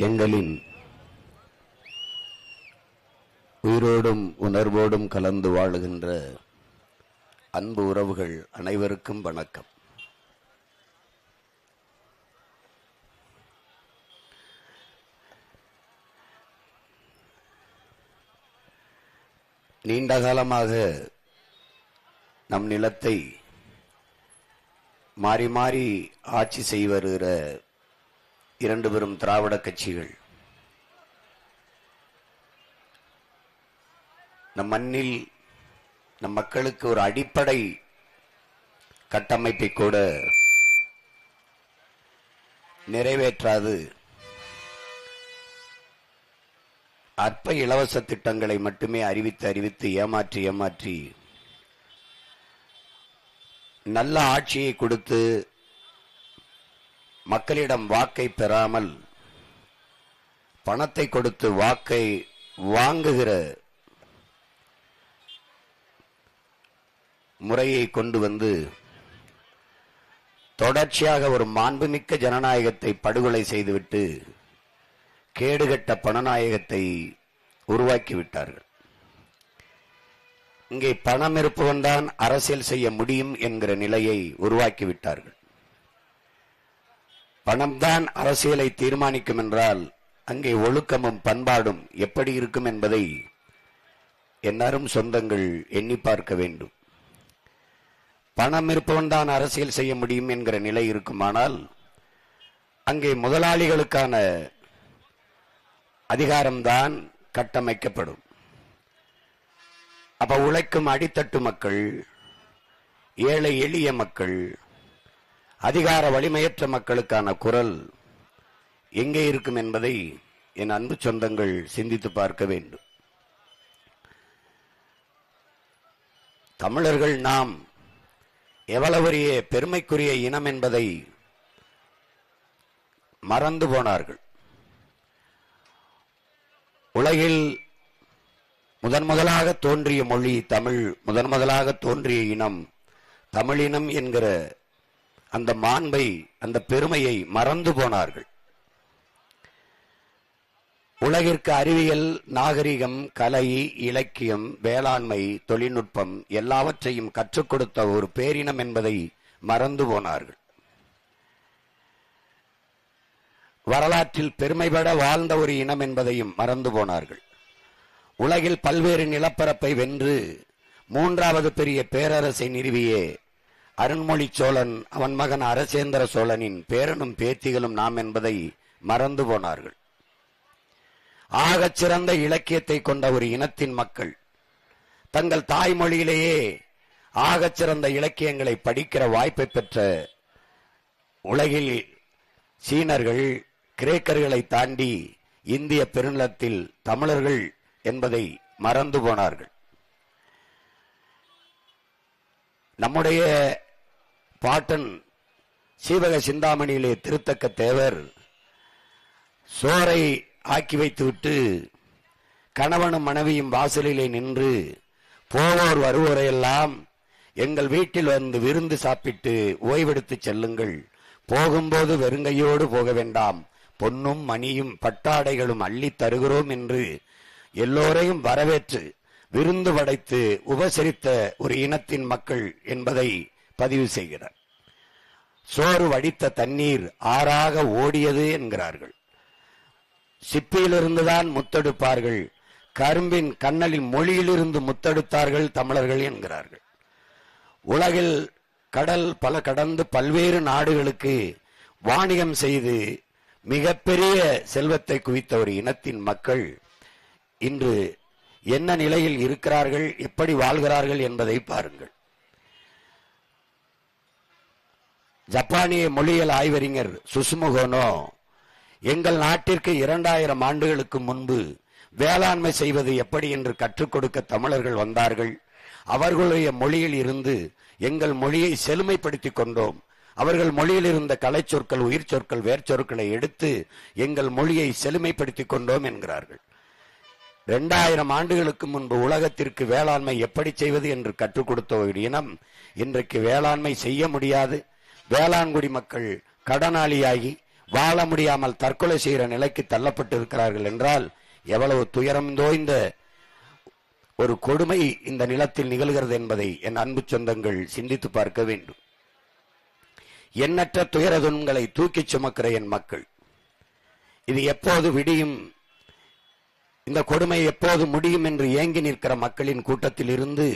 எங்களின் உயிரோடும் உணர்வோடும் கலந்து வாழுகின்ற அன்பு உறவுகள் அனைவருக்கும் வணக்கம். நீண்ட காலமாக நம் நிலத்தை மாறி மாறி ஆட்சி செய்து வருகிற இரண்டு பெரும் திராவிட கட்சிகள் நம் மண்ணில் நம் மக்களுக்கு ஒரு அடிப்படை கட்டமைப்பை கூட நிறைவேற்றாது அற்ப இலவச திட்டங்களை மட்டுமே அறிவித்து ஏமாற்றி நல்ல ஆட்சியை கொடுத்து மக்களிடம் வாக்கை பெறாமல் பணத்தை கொடுத்து வாக்கை வாங்குகிற முறையை கொண்டு வந்து தொடர்ச்சியாக ஒரு மாண்புமிக்க ஜனநாயகத்தை படுகொலை செய்துவிட்டு கேடுகட்ட பணநாயகத்தை உருவாக்கிவிட்டார்கள். இங்கே பணம் இருப்பவன் தான் அரசியல் செய்ய முடியும் என்கிற நிலையை உருவாக்கிவிட்டார்கள். பணம்தான் அரசியலை தீர்மானிக்கும் என்றால் அங்கே ஒழுக்கமும் பண்பாடும் எப்படி இருக்கும் என்பதை எல்லாரும் சொந்தங்கள் எண்ணி பார்க்க வேண்டும். பணம் இருப்பவன் தான் அரசியல் செய்ய முடியும் என்கிற நிலை இருக்குமானால் அங்கே முதலாளிகளுக்கான அதிகாரம்தான் கட்டமைக்கப்படும். அப்ப உழைக்கும் அடித்தட்டு மக்கள், ஏழை எளிய மக்கள், அதிகார வலிமையற்ற மக்களுக்கான குரல் எங்கே இருக்கும் என்பதை என் அன்பு சொந்தங்கள் சிந்தித்து பார்க்க வேண்டும். தமிழர்கள் நாம் எவ்வளவு பெருமைக்குரிய இனம் என்பதை மறந்து போனார்கள். உலகில் முதலாக தோன்றிய மொழி தமிழ், முதலாக தோன்றிய இனம் தமிழினம் என்கிற அந்த மாண்பை, அந்த பெருமையை மறந்து போனார்கள். உலகிற்கு அறிவியல், நாகரிகம், கலை, இலக்கியம், வேளாண்மை, தொழில்நுட்பம் எல்லாவற்றையும் கற்றுக் கொடுத்த ஒரு பேரினம் என்பதை மறந்து போனார்கள். வரலாற்றில் பெருமைபட வாழ்ந்த ஒரு இனம் என்பதையும் மறந்து போனார்கள். உலகில் பல்வேறு நிலப்பரப்பை வென்று மூன்றாவது பெரிய பேரரசை நிறுவிய அருண்மொழி சோழன், அவன் மகன் அரசேந்திர சோழனின் பேரனும் பேத்திகளும் நாம் என்பதை மறந்து போனார்கள். ஆகச் சிறந்த இலக்கியத்தை கொண்ட ஒரு இனத்தின் மக்கள் தங்கள் தாய்மொழியிலேயே ஆகச் சிறந்த இலக்கியங்களை படிக்கிற வாய்ப்பை பெற்ற உலகில் சீனர்கள், கிரேக்கர்களை தாண்டி இந்திய பெருநிலத்தில் தமிழர்கள் என்பதை மறந்து போனார்கள். நம்முடைய பாட்டன் சீவக சிந்தாமணியிலே திருத்தக்க தேவர் சோரை ஆக்கி வைத்துவிட்டு கணவனும் மனைவியும் வாசலிலே நின்று போவோர் வருவோரையெல்லாம் எங்கள் வீட்டில் வந்து விருந்து சாப்பிட்டு ஓய்வெடுத்து செல்லுங்கள், போகும்போது வெறுங்கையோடு போக வேண்டாம், பொன்னும் மணியும் பட்டாடைகளும் அள்ளி தருகிறோம் என்று எல்லோரையும் வரவேற்று விருந்து படைத்து உபசரித்த ஒரு இனத்தின் மக்கள் என்பதை பதிவு செய்கிறார். சோறு வடித்த தண்ணீர் ஆறாக ஓடியது என்கிறார்கள். சிப்பியிலிருந்துதான் முத்தெடுப்பார்கள், கரும்பின் கண்ணலின் மொழியிலிருந்து முத்தெடுத்தார்கள் தமிழர்கள் என்கிறார்கள். உலகில் கடல் பல கடந்து பல்வேறு நாடுகளுக்கு வாணிகம் செய்து மிகப்பெரிய செல்வத்தை குவித்த ஒரு இனத்தின் மக்கள் இன்று என்ன நிலையில் இருக்கிறார்கள், எப்படி வாழ்கிறார்கள் என்பதை பாருங்கள். ஜப்பானிய மொழியியல் ஆய்வறிஞர் சுசுமுகோனோ எங்கள் நாட்டிற்கு 2000 ஆண்டுகளுக்கு முன்பு வேளாண்மை செய்வது எப்படி என்று கற்றுக் கொடுக்க தமிழர்கள் வந்தார்கள். அவர்களுடைய மொழியில் இருந்து எங்கள் மொழியை செழுமைப்படுத்திக் கொண்டோம். அவர்கள் மொழியில் இருந்த கலை சொற்கள், உயிர் சொற்கள், வேர்ச்சொற்களை எடுத்து எங்கள் மொழியை செழுமைப்படுத்திக் கொண்டோம் என்கிறார்கள். 2000 ஆண்டுகளுக்கு முன்பு உலகத்திற்கு வேளாண்மை எப்படி செய்வது என்று கற்றுக் கொடுத்த ஒரு இனம் இன்றைக்கு வேளாண்மை செய்ய முடியாது. வேளாண்குடி மக்கள் கடனாளியாகி வாழ முடியாமல் தற்கொலை செய்கிற நிலைக்கு தள்ளப்பட்டு இருக்கிறார்கள் என்றால் எவ்வளவு துயரம் தோய்ந்த ஒரு கொடுமை இந்த நிலத்தில் நிகழ்கிறது என்பதை என் அன்பு சொந்தங்கள் சிந்தித்து பார்க்க வேண்டும். எண்ணற்ற துயர துன்பங்களை தூக்கிச் சுமக்கிற என் மக்கள், இது எப்போது விடியும், இந்த கொடுமை எப்போது முடியும் என்று ஏங்கி நிற்கிற மக்களின் கூட்டத்தில் இருந்து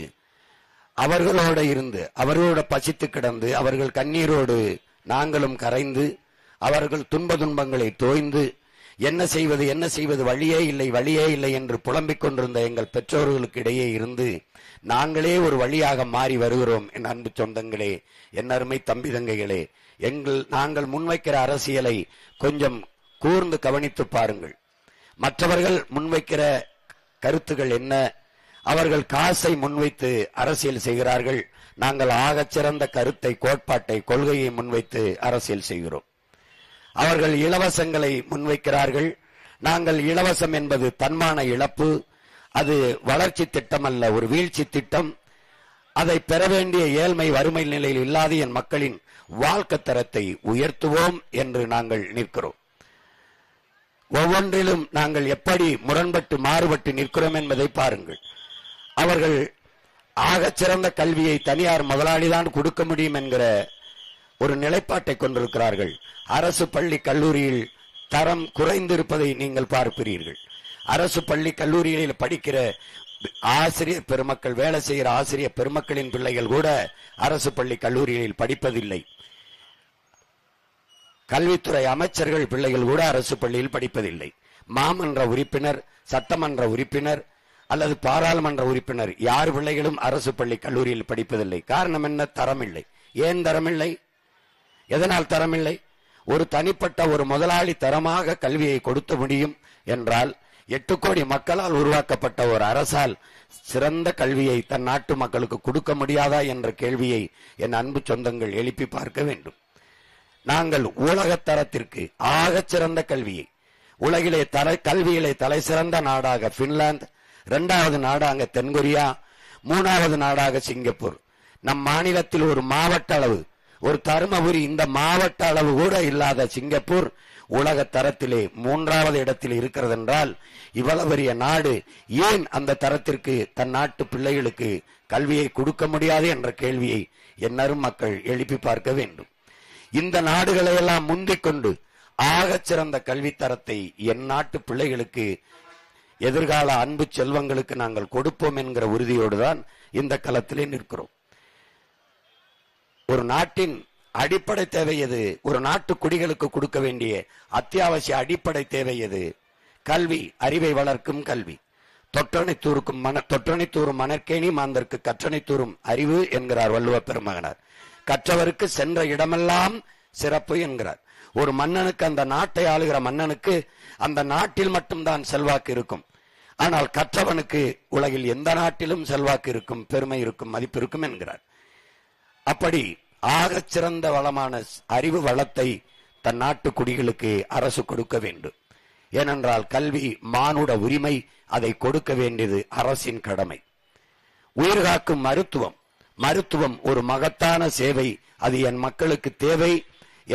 அவர்களோட பசித்து கிடந்து அவர்கள் கண்ணீரோடு நாங்களும் கரைந்து அவர்கள் துன்பங்களை தோய்ந்து என்ன செய்வது வழியே இல்லை என்று புலம்பிக் கொண்டிருந்த எங்கள் பெற்றோர்களுக்கு இடையே இருந்து நாங்களே ஒரு வழியாக மாறி வருகிறோம். என் அன்பு சொந்தங்களே, என் அருமை தம்பி தங்கைகளே, நாங்கள் முன்வைக்கிற அரசியலை கொஞ்சம் கூர்ந்து கவனித்து பாருங்கள். மற்றவர்கள் முன்வைக்கிற கருத்துகள் என்ன? அவர்கள் காசை முன்வைத்து அரசியல் செய்கிறார்கள். நாங்கள் ஆகச்சிறந்த கருத்தை, கோட்பாட்டை, கொள்கையை முன்வைத்து அரசியல் செய்கிறோம். அவர்கள் இலவசங்களை முன்வைக்கிறார்கள். நாங்கள் இலவசம் என்பது தன்மான இழப்பு, அது வளர்ச்சி திட்டம் அல்ல, ஒரு வீழ்ச்சி திட்டம். அதை பெற வேண்டிய ஏழ்மை வறுமை நிலையில் இல்லாத என் மக்களின் வாழ்க்கை தரத்தை உயர்த்துவோம் என்று நாங்கள் நிற்கிறோம். ஒவ்வொன்றிலும் நாங்கள் எப்படி முரண்பட்டு மாறுபட்டு நிற்கிறோம் என்பதை பாருங்கள். அவர்கள் ஆகச்சிறந்த கல்வியை தனியார் முதலாளிதான் கொடுக்க முடியும் என்கிற ஒரு நிலைப்பாட்டை கொண்டிருக்கிறார்கள். அரசு பள்ளி கல்லூரியில் தரம் குறைந்திருப்பதை நீங்கள் பார்க்கிறீர்கள். அரசு பள்ளி கல்லூரிகளில் படிக்கிற ஆசிரியர் பெருமக்கள், வேலை செய்கிற ஆசிரியர் பெருமக்களின் பிள்ளைகள் கூட அரசு பள்ளி கல்லூரிகளில் படிப்பதில்லை. கல்வித்துறை அமைச்சர்கள் பிள்ளைகள் கூட அரசு பள்ளியில் படிப்பதில்லை. மாமன்ற உறுப்பினர், சட்டமன்ற உறுப்பினர் அல்லது பாராளுமன்ற உறுப்பினர் யார் பிள்ளைகளும் அரசு பள்ளி கல்லூரியில் படிப்பதில்லை. காரணம் என்ன? தரமில்லை. ஏன் தரமில்லை? எதனால் தரமில்லை? ஒரு தனிப்பட்ட ஒரு முதலாளி தரமாக கல்வியை கொடுத்த முடியும் என்றால் 8 கோடி மக்களால் உருவாக்கப்பட்ட ஒரு அரசால் சிறந்த கல்வியை தன் நாட்டு மக்களுக்கு கொடுக்க முடியாதா என்ற கேள்வியை என் அன்பு சொந்தங்கள் எழுப்பி பார்க்க வேண்டும். நாங்கள் உலக தரத்திற்கு ஆகச்சிறந்த கல்வியை, உலகிலே கல்வியிலே தலை சிறந்த நாடாக பின்லாந்து, 2வது நாடாக தென்கொரியா, 3வது நாடாக சிங்கப்பூர், நம் மாநிலத்தில் ஒரு மாவட்ட அளவு, ஒரு தருமபுரி, இந்த மாவட்ட அளவு கூட இல்லாத சிங்கப்பூர் உலக தரத்திலே 3வது இடத்தில் இருக்கிறது என்றால் இவ்வளவு பெரிய நாடு ஏன் அந்த தரத்திற்கு தன் நாட்டு பிள்ளைகளுக்கு கல்வியை கொடுக்க முடியாது என்ற கேள்வியை எண்ணரும் மக்கள் எழுப்பி பார்க்க வேண்டும். இந்த நாடுகளை எல்லாம் முந்திக் கொண்டு ஆகச்சிறந்த கல்வி தரத்தை என் நாட்டு பிள்ளைகளுக்கு, எதிர்கால அன்பு செல்வங்களுக்கு நாங்கள் கொடுப்போம் என்கிற உறுதியோடு தான் இந்த களத்திலே நிற்கிறோம். ஒரு நாட்டின் அடிப்படை தேவை எது? ஒரு நாட்டு குடிகளுக்கு கொடுக்க வேண்டிய அத்தியாவசிய அடிப்படை தேவை எது? கல்வி, அறிவை வளர்க்கும் கல்வி. தொற்றனை தூரும் மணற்கேணி மாந்தற்கு கற்றனை தூரும் அறிவு என்கிறார் வள்ளுவ பெருமகனார். கற்றவருக்கு சென்ற இடமெல்லாம் சிறப்பு என்கிறார். ஒரு மன்னனுக்கு, அந்த நாட்டை ஆளுகிற மன்னனுக்கு அந்த நாட்டில் மட்டும்தான் செல்வாக்கு இருக்கும். ஆனால் கற்றவனுக்கு உலகில் எந்த நாட்டிலும் செல்வாக்கு இருக்கும், பெருமை இருக்கும், மதிப்பு இருக்கும் என்கிறார். அப்படி ஆகச் சிறந்த வளமான அறிவு வளத்தை தன் நாட்டு குடிகளுக்கு அரசு கொடுக்க வேண்டும். ஏனென்றால் கல்வி மானுட உரிமை, அதை கொடுக்க வேண்டியது அரசின் கடமை. உயிர்காக்கும் மருத்துவம் ஒரு மகத்தான சேவை, அது என் மக்களுக்கு தேவை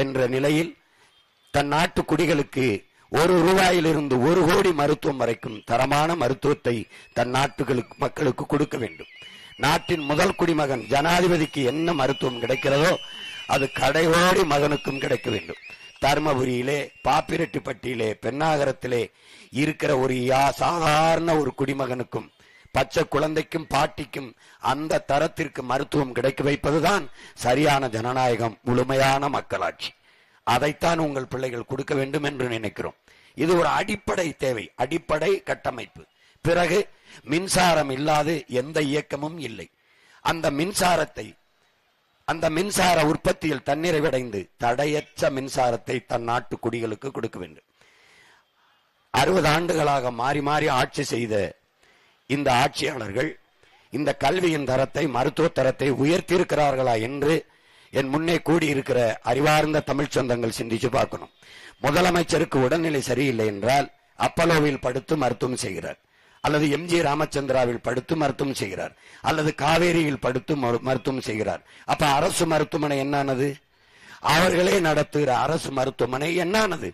என்ற நிலையில் தன் நாட்டு குடிகளுக்கு 1 ரூபாயிலிருந்து 1 கோடி மருத்துவம் வரைக்கும் தரமான மருத்துவத்தை தன் நாட்டு மக்களுக்கு கொடுக்க வேண்டும். நாட்டின் முதல் குடிமகன் ஜனாதிபதிக்கு என்ன மருத்துவம் கிடைக்கிறதோ அது கடைகோடி மகனுக்கும் கிடைக்க வேண்டும். தர்மபுரியிலே, பாப்பிரெட்டிப்பட்டியிலே, பெண்ணாகரத்திலே இருக்கிற ஒரு சாதாரண ஒரு குடிமகனுக்கும், பச்சை குழந்தைக்கும், பாட்டிக்கும் அந்த தரத்திற்கு மருத்துவம் கிடைக்க வைப்பதுதான் சரியான ஜனநாயகம், முழுமையான மக்களாட்சி. அதைத்தான் உங்கள் பிள்ளைகள் கொடுக்க வேண்டும் என்று நினைக்கிறோம். இது ஒரு அடிப்படை தேவை, அடிப்படை கட்டமைப்பு. பிறகு மின்சாரம் இல்லாது எந்த இயக்கமும் இல்லை. அந்த மின்சார உற்பத்தியில் தன்னிறைவடைந்து தடையற்ற மின்சாரத்தை தன் நாட்டு குடிகளுக்கு கொடுக்க வேண்டும். 60 ஆண்டுகளாக மாறி மாறி ஆட்சி செய்த இந்த ஆட்சியாளர்கள் இந்த கல்வியின் தரத்தை, மருத்துவ தரத்தை உயர்த்தியிருக்கிறார்களா என்று என் முன்னே கூடியிருக்கிற அறிவார்ந்த தமிழ் சொந்தங்கள் சிந்திச்சு பார்க்கணும். முதலமைச்சருக்கு உடல்நிலை சரியில்லை என்றால் அப்பலோவில் படுத்து மருத்துவம் செய்கிறார், அல்லது எம்ஜி ராமச்சந்திராவில் படுத்து மருத்துவம் செய்கிறார், அல்லது காவேரியில் படுத்து மருத்துவம் செய்கிறார். அப்ப அரசு மருத்துவமனை என்னானது? அவர்களே நடத்துகிற அரசு மருத்துவமனை என்னானது?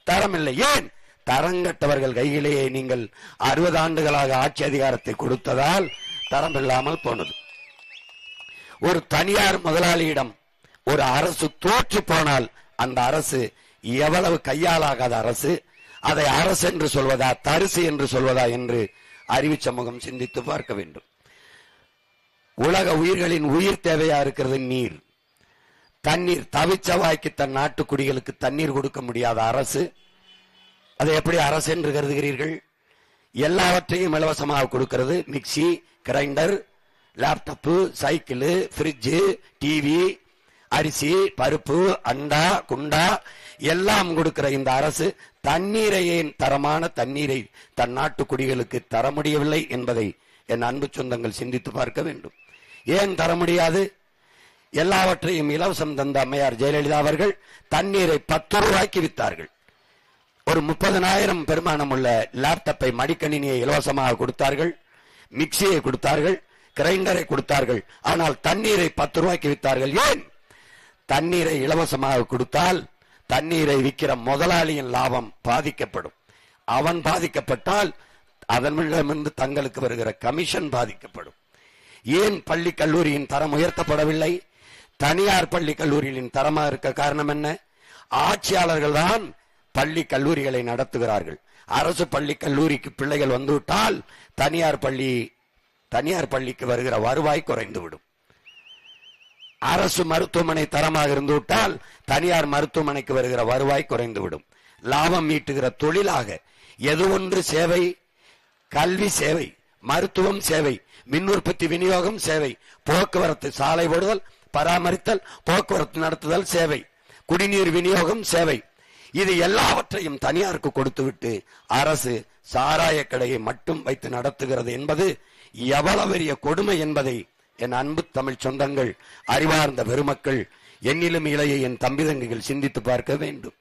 தரமில்லை. ஏன்? தரங்கட்டவர்கள் கையிலேயே நீங்கள் 60 ஆண்டுகளாக ஆட்சி அதிகாரத்தை கொடுத்ததால் தரமில்லாமல் போனது. ஒரு தனியார் முதலாளியிடம் ஒரு அரசு தோற்று போனால் அந்த அரசு எவ்வளவு கையாலாகாத அரசு, அதை அரசு என்று சொல்வதா தரிசு என்று சொல்வதா என்று அறிவு சமூகம் சிந்தித்து பார்க்க வேண்டும். உலக உயிர்களின் உயிர் தேவையா இருக்கிறது நீர். தண்ணீர் தவிச்ச வாய்க்கு தன் நாட்டு குடிகளுக்கு தண்ணீர் கொடுக்க முடியாத அரசு அதை எப்படி அரசு என்று கருதுகிறீர்கள்? எல்லாவற்றையும் இலவசமாக கொடுக்கிறது. Mixie, grinder, laptop, cycle, fridge, TV, அரிசி, பருப்பு, அண்டா, குண்டா எல்லாம் கொடுக்கிற இந்த அரசு தண்ணீரையே, தரமான தண்ணீரை தன் நாட்டு குடிகளுக்கு தர முடியவில்லை என்பதை என் அன்பு சொந்தங்கள் சிந்தித்து பார்க்க வேண்டும். ஏன் தர முடியாது? எல்லாவற்றையும் இலவசம் தந்த அம்மையார் ஜெயலலிதா அவர்கள் தண்ணீரை 10 ரூபாய்க்கு வித்தார்கள். ஒரு 30,000 பெருமானம் உள்ள லேப்டாப்பை, மடிக்கணினியை இலவசமாக கொடுத்தார்கள். மிக்சியை கொடுத்தார்கள், கிரைண்டரை கொடுத்தார்கள். ஆனால் தண்ணீரை 10 ரூபாய்க்கு வித்தார்கள். ஏன்? தண்ணீரை இலவசமாக கொடுத்தால் தண்ணீரை விற்கிற முதலாளியின் லாபம் பாதிக்கப்படும். அவன் பாதிக்கப்பட்டால் அதனிடமிருந்து தங்களுக்கு வருகிற கமிஷன் பாதிக்கப்படும். ஏன் பள்ளி கல்லூரியின் தரம் உயர்த்தப்படவில்லை? தனியார் பள்ளி கல்லூரிகளின் தரமாக இருக்க காரணம் என்ன? ஆட்சியாளர்கள் தான் பள்ளி கல்லூரிகளை நடத்துகிறார்கள். அரசு பள்ளி கல்லூரிக்கு பிள்ளைகள் வந்துவிட்டால் தனியார் பள்ளிக்கு வருகிற வருவாய் குறைந்துவிடும். அரசு மருத்துவமனை தரமாக இருந்துவிட்டால் தனியார் மருத்துவமனைக்கு வருகிற வருவாய் குறைந்துவிடும். லாபம் ஈட்டுகிற தொழிலாக எது ஒன்று சேவை, கல்வி சேவை, மருத்துவம் சேவை, மின் உற்பத்தி விநியோகம் சேவை, போக்குவரத்து, சாலை போடுதல், பராமரித்தல், போக்குவரத்து நடத்துதல் சேவை, குடிநீர் விநியோகம் சேவை, இது எல்லாவற்றையும் தனியாருக்கு கொடுத்துவிட்டு அரசு சாராய கடையை மட்டும் வைத்து நடத்துகிறது என்பது எவ்வளவு பெரிய கொடுமை என்பதை என் அன்பு தமிழ் சொந்தங்கள், அறிவார்ந்த பெருமக்கள், என்னிலும் இளைய என் தம்பி தங்கைகள் சிந்தித்து பார்க்க வேண்டும்.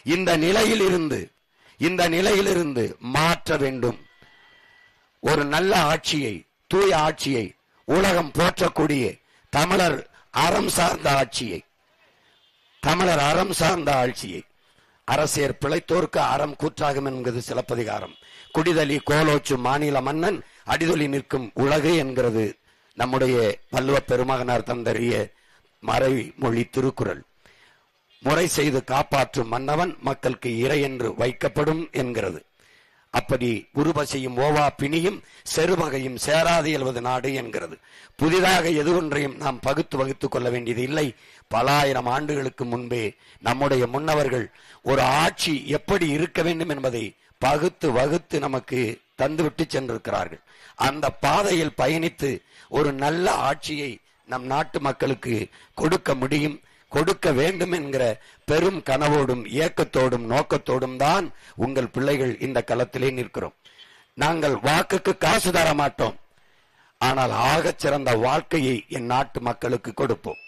இந்த நிலையிலிருந்து மாற்ற வேண்டும். ஒரு நல்ல ஆட்சியை, தூய ஆட்சியை, உலகம் போற்றக்கூடிய தமிழர் அறம் சார்ந்த ஆட்சியை, அரசியர் பிழைத்தோர்க்கு அறம் கூற்றாகும் என்கிறது சிலப்பதிகாரம். குடிதலி கோலோச்சு மாநில மன்னன் அடிதொலி நிற்கும் உலகு என்கிறது நம்முடைய வள்ளுவ பெருமகனார் தந்தறிய மறைமொழி திருக்குறள். முறை செய்து காப்பாற்றும் மன்னவன் மக்களுக்கு இறை என்று வைக்கப்படும் என்கிறது. அப்படி உருவசையும் ஓவா பிணியும் செருவகையும் சேராது எழுவது நாடு என்கிறது. புதிதாக எது ஒன்றையும் நாம் வகுத்துக் கொள்ள வேண்டியது இல்லை. பல ஆயிரம் ஆண்டுகளுக்கு முன்பே நம்முடைய முன்னவர்கள் ஒரு ஆட்சி எப்படி இருக்க வேண்டும் என்பதை வகுத்து நமக்கு தந்துவிட்டு சென்றிருக்கிறார்கள். அந்த பாதையில் பயணித்து ஒரு நல்ல ஆட்சியை நம் நாட்டு மக்களுக்கு கொடுக்க முடியும், கொடுக்க வேண்டும் என்கிற பெரும் கனவோடும் இயக்கத்தோடும் நோக்கத்தோடும் தான் உங்கள் பிள்ளைகள் இந்த களத்திலே நிற்கிறோம். நாங்கள் வாக்குக்கு காசு தர மாட்டோம், ஆனால் ஆகச் சிறந்த வாழ்க்கையை என் நாட்டு மக்களுக்கு கொடுப்போம்.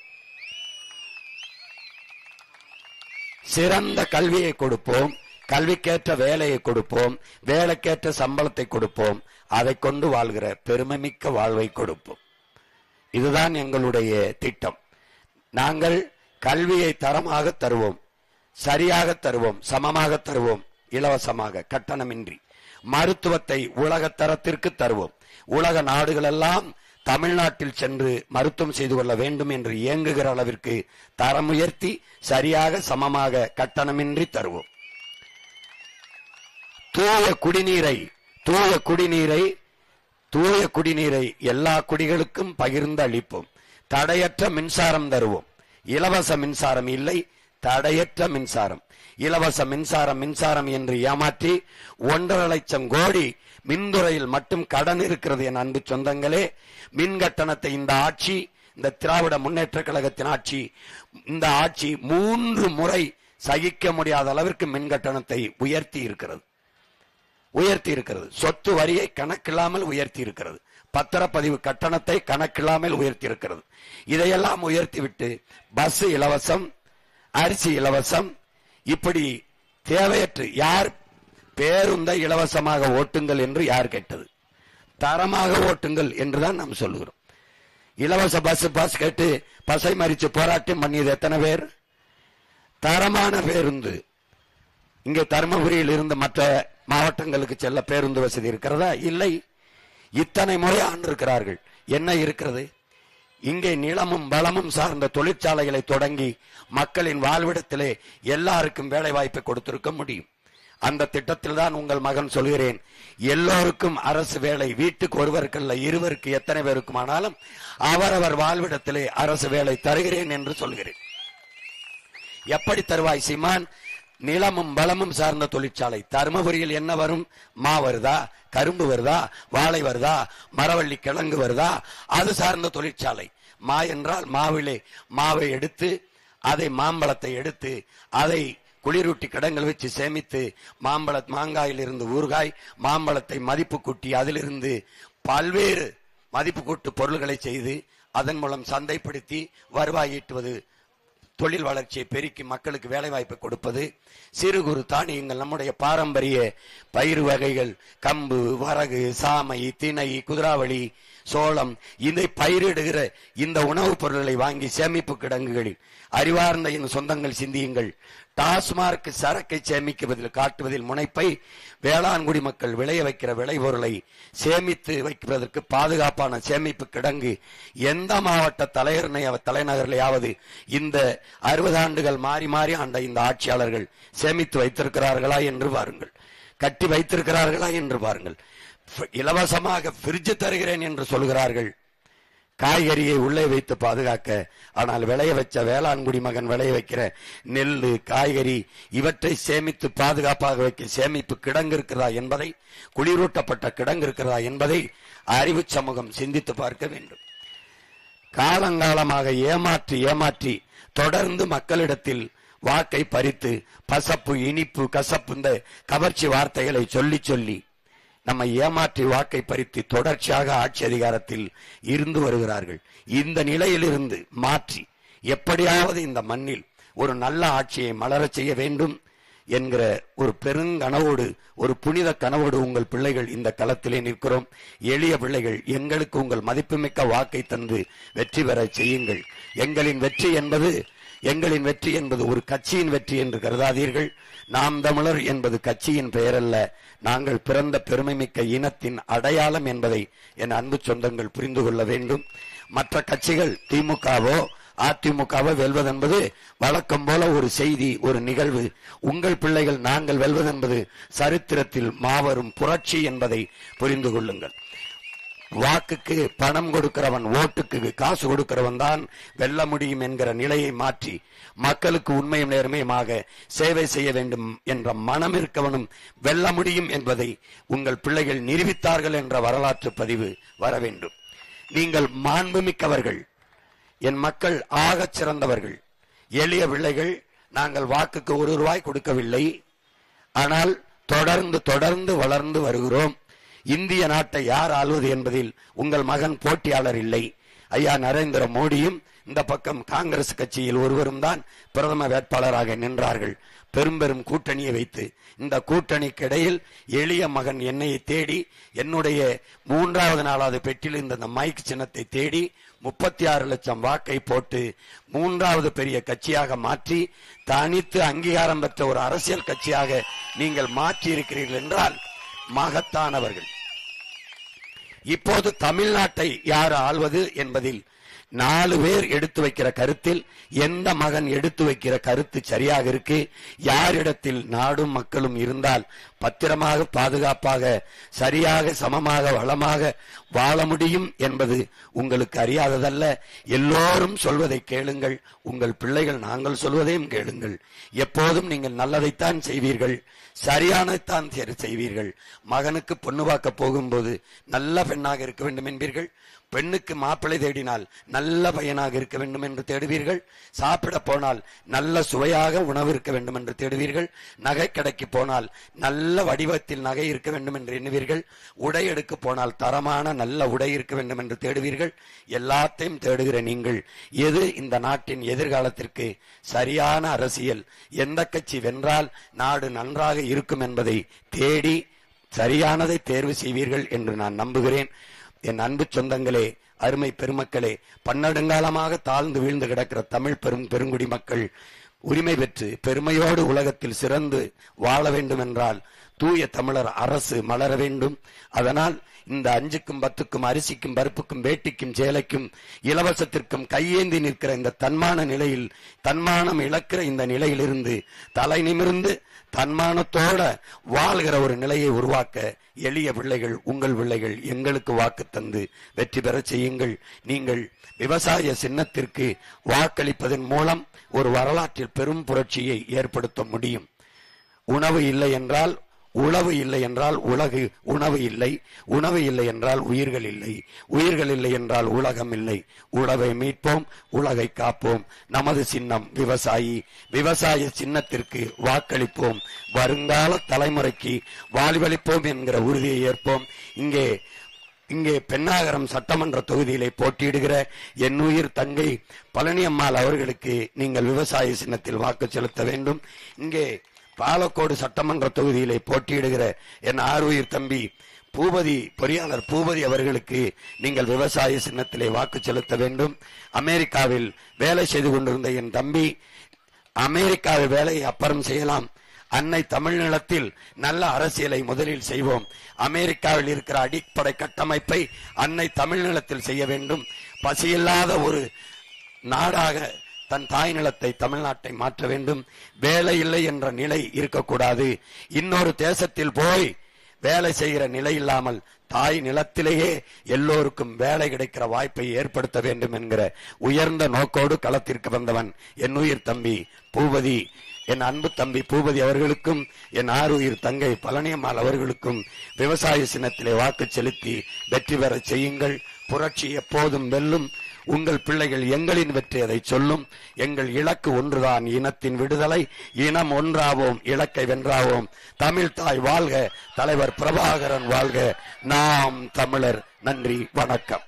சிறந்த கல்வியை கொடுப்போம், கல்விக்கேற்ற வேலையை கொடுப்போம், வேலைக்கேற்ற சம்பளத்தை கொடுப்போம், அதை கொண்டு வாழ்கிற பெருமைமிக்க வாழ்வை கொடுப்போம். இதுதான் எங்களுடைய திட்டம். நாங்கள் கல்வியை தரமாக தருவோம், சரியாக தருவோம், சமமாக தருவோம், இலவசமாக கட்டணமின்றி. மருத்துவத்தை உலக தரத்திற்கு தருவோம். உலக நாடுகளெல்லாம் தமிழ்நாட்டில் சென்று மருத்துவம் செய்து கொள்ள வேண்டும் என்று இயங்குகிற அளவிற்கு தரம் உயர்த்தி சரியாக சமமாக கட்டணமின்றி தருவோம். தூய குடிநீரை எல்லா குடிகளுக்கும் பகிர்ந்து அளிப்போம். தடையற்ற மின்சாரம் தருவோம். இலவச மின்சாரம் இல்லை, தடையற்ற மின்சாரம். இலவச மின்சாரம் என்று ஏமாற்றி 1.5 லட்சம் கோடி மின்துறையில் மட்டும் கடன் இருக்கிறது. என் அன்பு சொந்தங்களே, மின் கட்டணத்தை இந்த திராவிட முன்னேற்ற கழகத்தின் இந்த ஆட்சி 3 முறை சகிக்க முடியாத அளவிற்கு மின் கட்டணத்தை உயர்த்தி இருக்கிறது. சொத்து வரியை கணக்கில்லாமல் உயர்த்தி இருக்கிறது. பத்திரப்பதிவு கட்டணத்தை கணக்கில்லாமல் உயர்த்தி இருக்கிறது. இதையெல்லாம் உயர்த்திவிட்டு பஸ் இலவசம், அரிசி இலவசம், இப்படி தேவையற்று யார் பேருந்தை இலவசமாக ஓட்டுங்கள் என்று யார் கேட்டது? தரமாக ஓட்டுங்கள் என்றுதான் நாம் சொல்லுகிறோம். இலவச பாஸ் கேட்டு பசை மறிச்சு போராட்டம் பண்ணியது எத்தனை பேர்? தரமான பேருந்து. இங்கே தருமபுரியில் இருந்து மற்ற மாவட்டங்களுக்கு செல்ல பேருந்து வசதி இருக்கிறதா? இல்லை. இத்தனை முறை ஆண்டிருக்கிறார்கள். என்ன இருக்கிறது? இங்கே நிலமும் வளமும் சார்ந்த தொழிற்சாலைகளை தொடங்கி மக்களின் வாழ்விடத்திலே எல்லாருக்கும் வேலை வாய்ப்பை கொடுத்திருக்க முடியும். அந்த திட்டத்தில் தான் உங்கள் மகன் சொல்கிறேன், எல்லோருக்கும் அரசு வேலை, வீட்டுக்கு ஒருவருக்கல்ல இருவருக்கு எத்தனை பேருக்குமானாலும் அவரவர் வாழ்விடத்திலே அரசு வேலை தருகிறேன் என்று சொல்கிறேன். எப்படி தருவாய் சீமான்? நிலமும் வளமும் சார்ந்த தொழிற்சாலை. தருமபுரியில் என்ன வரும்? மா வருதா, கரும்பு வருதா, வாழை வருதா, மரவள்ளி கிழங்கு வருதா? அது சார்ந்த தொழிற்சாலை. மா என்றால் மாவிலே மாவை எடுத்து அதை மாம்பழத்தை எடுத்து அதை குளிரூட்டி கிடங்கள் வச்சு சேமித்து மாங்காயில் இருந்து ஊறுகாய், மாம்பழத்தை மதிப்பு கூட்டி அதிலிருந்து பல்வேறு மதிப்பு கூட்டு பொருள்களை செய்து அதன் மூலம் சந்தைப்படுத்தி வருவாய் ஈட்டுவது, தொழில் வளர்ச்சியை பெருக்கி மக்களுக்கு வேலை வாய்ப்பை கொடுப்பது, சிறு குறு தானியங்கள், நம்முடைய பாரம்பரிய பயிர் வகைகள், கம்பு, வரகு, சாமை, திணை, குதிராவளி, சோளம், இதை பயிரிடுகிற இந்த உணவுப் பொருட்களை வாங்கி சேமிப்பு கிடங்குகளில் அறிவார்ந்த என் சொந்தங்கள் சிந்தியுங்கள். டாஸ்மார்க் சரக்கை சேமிக்குவதில் காட்டுவதில் முனைப்பை வேளாண்குடி மக்கள் விளைய வைக்கிற விளைபொருளை சேமித்து வைப்பதற்கு பாதுகாப்பான சேமிப்பு கிடங்கு எந்த மாவட்ட தலைநகரிலேயாவது இந்த 60 ஆண்டுகள் மாறி மாறி ஆண்ட இந்த ஆட்சியாளர்கள் சேமித்து வைத்திருக்கிறார்களா என்று பாருங்கள். கட்டி வைத்திருக்கிறார்களா என்று பாருங்கள். இலவசமாக பிரிட்ஜ் தருகிறேன் என்று சொல்கிறார்கள், காய்கறியை உள்ளே வைத்து பாதுகாக்க. ஆனால் விளைய வச்ச வேளாண்குடி மகன் விளைய வைக்கிற நெல்லு, காய்கறி இவற்றை சேமித்து பாதுகாப்பாக வைக்க சேமிப்பு கிடங்கு இருக்கிறதா என்பதை, குளிரூட்டப்பட்ட கிடங்கு இருக்கிறதா என்பதை அறிவு சமூகம் சிந்தித்து பார்க்க வேண்டும். காலங்காலமாக ஏமாற்றி தொடர்ந்து மக்களிடத்தில் வாக்கை பறித்து பசப்பு, இனிப்பு, கசப்பு இந்த கவர்ச்சி வார்த்தைகளை சொல்லி சொல்லி நம்மை ஏமாற்றி வாக்கை பறித்து தொடர்ச்சியாக ஆட்சி அதிகாரத்தில் இருந்து வருகிறார்கள். இந்த நிலையிலிருந்து மாற்றி எப்படியாவது இந்த மண்ணில் ஒரு நல்ல ஆட்சியை மலரச் செய்ய வேண்டும் என்கிற ஒரு பெருங்கனவோடு, ஒரு புனித கனவோடு உங்கள் பிள்ளைகள் இந்த களத்திலே நிற்கிறோம். எளிய பிள்ளைகள், எங்களுக்கு உங்கள் மதிப்புமிக்க வாக்கை தந்து வெற்றி பெற செய்யுங்கள். எங்களின் வெற்றி என்பது ஒரு கட்சியின் வெற்றி என்று கருதாதீர்கள். நாம் தமிழர் என்பது கட்சியின் பெயர் அல்ல, நாங்கள் பிறந்த பெருமைமிக்க இனத்தின் அடையாளம் என்பதை என் அன்பு சொந்தங்கள் புரிந்து கொள்ள வேண்டும். மற்ற கட்சிகள் திமுகவோ அதிமுகவோ வெல்வதென்பது வழக்கம் போல ஒரு செய்தி, ஒரு நிகழ்வு. உங்கள் பிள்ளைகள் நாங்கள் வெல்வதென்பது சரித்திரத்தில் மாபெரும் புரட்சி என்பதை புரிந்து கொள்ளுங்கள். வாக்குக்கு பணம் கொடுக்கிறவன், ஓட்டுக்கு காசு கொடுக்கிறவன் தான் வெல்ல முடியும் என்கிற நிலையை மாற்றி மக்களுக்கு உண்மையும் நேர்மையுமாக சேவை செய்ய வேண்டும் என்ற மனம் இருக்கவனும் வெல்ல முடியும் என்பதை உங்கள் பிள்ளைகள் நிரூபித்தார்கள் என்ற வரலாற்று பதிவு வர வேண்டும். நீங்கள் மாண்புமிக்கவர்கள், என் மக்கள் ஆகச் சிறந்தவர்கள், எளிய பிள்ளைகள். நாங்கள் வாக்குக்கு 1 ரூபாய் கொடுக்கவில்லை, ஆனால் தொடர்ந்து வளர்ந்து வருகிறோம். இந்திய நாட்டை யார் ஆள்வது என்பதில் உங்கள் மகன் போட்டியாளர் இல்லை. ஐயா நரேந்திர மோடியும் இந்த பக்கம் காங்கிரஸ் கட்சியில் ஒருவரும் தான் பிரதம வேட்பாளராக நின்றார்கள். பெரும் கூட்டணியை வைத்து இந்த கூட்டணிக்கு இடையில் எளிய மகன் என்னை தேடி என்னுடைய 3வது நாளாவது பெட்டியில் இந்த மைக் சின்னத்தை தேடி 36 லட்சம் வாக்கை போட்டு 3வது பெரிய கட்சியாக மாற்றி தனித்து அங்கீகாரம் பெற்ற ஒரு அரசியல் கட்சியாக நீங்கள் மாற்றி இருக்கிறீர்கள் என்றால் மகத்தானவர்கள். இப்போது தமிழ்நாட்டை யார் ஆள்வது என்பதில் 4 பேர் எடுத்து வைக்கிற கருத்தில் எந்த மகன் எடுத்து வைக்கிற கருத்து சரியாக இருக்கு? யாரிடத்தில் நாடும் மக்களும் இருந்தால் பத்திரமாக, பாதுகாப்பாக, சரியாக, சமமாக, வளமாக வாழ முடியும் என்பது உங்களுக்கு அறியாததல்ல. எல்லோரும் சொல்வதை கேளுங்கள். உங்கள் பிள்ளைகள் நாங்கள் சொல்வதையும் கேளுங்கள். எப்போதும் நீங்கள் நல்லதைத்தான் செய்வீர்கள், சரியானதைத்தான் செய்வீர்கள். மகனுக்கு பொண்ணு பார்க்க போகும்போது நல்ல பெண்ணாக இருக்க வேண்டும் என்பீர்கள். பெண்ணுக்கு மாப்பிள்ளை தேடினால் நல்ல பையனாக இருக்க வேண்டும் என்று தேடுவீர்கள். சாப்பிட போனால் நல்ல சுவையாக உணவு இருக்க வேண்டும் என்று தேடுவீர்கள். நகை கடைக்கு போனால் நல்ல வடிவத்தில் நகை இருக்க வேண்டும் என்று எண்ணுவீர்கள். உடை எடுக்க போனால் தரமான நல்ல உடை இருக்க வேண்டும் என்று தேடுவீர்கள். எல்லாத்தையும் தேடுகிற நீங்கள் எது இந்த நாட்டின் எதிர்காலத்திற்கு சரியான அரசியல், எந்த கட்சி வென்றால் நாடு நன்றாக இருக்கும் என்பதை தேடி சரியானதை தேர்வு செய்வீர்கள் என்று நான் நம்புகிறேன். என் அன்பு சொந்தங்களே, அருமை பெருமக்களே, பன்னெடுங்காலமாக தாழ்ந்து வீழ்ந்து கிடக்கிற தமிழ் பெருங்குடி மக்கள் உரிமை பெற்று பெருமையோடு உலகத்தில் சிறந்து வாழ வேண்டும் என்றால் தூய தமிழர் அரசு மலர வேண்டும். அதனால் இந்த 5க்கும் 10க்கும் அரிசிக்கும் பருப்புக்கும் வேட்டிக்கும் சேலைக்கும் இலவசத்திற்கும் கையேந்தி நிற்கிற இந்த தன்மான நிலையில், தன்மானம் இழக்கிற இந்த நிலையிலிருந்து தலை நிமிர்ந்து தன்மானத்தோட வாழ்கிற ஒரு நிலையை உருவாக்க எளிய பிள்ளைகள், உங்கள் பிள்ளைகள் எங்களுக்கு வாக்கு தந்து வெற்றி பெற செய்யுங்கள். நீங்கள் விவசாய சின்னத்திற்கு வாக்களிப்பதன் மூலம் ஒரு வரலாற்றில் பெரும் புரட்சியை ஏற்படுத்த முடியும். உணவு இல்லை என்றால் உழவு இல்லை என்றால் உலகு உணவு இல்லை, உணவு இல்லை என்றால் உயிர்கள் இல்லை, உயிர்கள் இல்லை என்றால் உலகம் இல்லை. உழவை மீட்போம், உலகை காப்போம். நமது சின்னம் விவசாயி. விவசாய சின்னத்திற்கு வாக்களிப்போம். வருங்கால தலைமுறைக்கு வாழ்வளிப்போம் என்கிற உறுதியை ஏற்போம். இங்கே பெண்ணாகரம் சட்டமன்ற தொகுதியிலே போட்டியிடுகிற என் உயிர் தங்கை பழனியம்மாள் அவர்களுக்கு நீங்கள் விவசாய சின்னத்தில் வாக்கு செலுத்த வேண்டும். இங்கே பாலக்கோடு சட்டமன்ற தொகுதியிலே போட்டியிடுகிற என் ஆறுயிர் தம்பி பொறியாளர் பூபதி அவர்களுக்கு நீங்கள் விவசாய சின்னத்திலே வாக்கு செலுத்த வேண்டும். அமெரிக்காவில் வேலை செய்து கொண்டிருந்த என் தம்பி, அமெரிக்காவில் வேலையை அப்புறம் செய்யலாம், அன்னை தமிழ்நிலத்தில் நல்ல அரசியலை முதலில் செய்வோம். அமெரிக்காவில் இருக்கிற அடிப்படை கட்டமைப்பை அன்னை தமிழ்நிலத்தில் செய்ய வேண்டும். பசியில்லாத ஒரு நாடாக தன் தாய் நிலத்தை தமிழ்நாட்டை மாற்ற வேண்டும். வேலை இல்லை என்ற நிலை இருக்கக்கூடாது. இன்னொரு தேசத்தில் போய் வேலை செய்கிற நிலை இல்லாமல் தாய் நிலத்திலேயே எல்லோருக்கும் வேலை கிடைக்கிற வாய்ப்பை ஏற்படுத்த வேண்டும் என்கிற உயர்ந்த நோக்கோடு களத்திற்கு வந்தவன் என் உயிர் தம்பி பூபதி. என் அன்பு தம்பி பூபதி அவர்களுக்கும் என் ஆறுயிர் தங்கை பழனியம்மாள் அவர்களுக்கும் விவசாய சின்னத்திலே வாக்கு செலுத்தி வெற்றி பெற செய்யுங்கள். புரட்சி எப்போதும் வெல்லும். உங்கள் பிள்ளைகள் எங்களின் வெற்றி அதை சொல்லும். எங்கள் இலக்கு ஒன்றுதான், இனத்தின் விடுதலை. இனம் ஒன்றாவோம், இலக்கை வென்றாவோம். தமிழ் தாய் வாழ்க, தலைவர் பிரபாகரன் வாழ்க. நாம் தமிழர். நன்றி, வணக்கம்.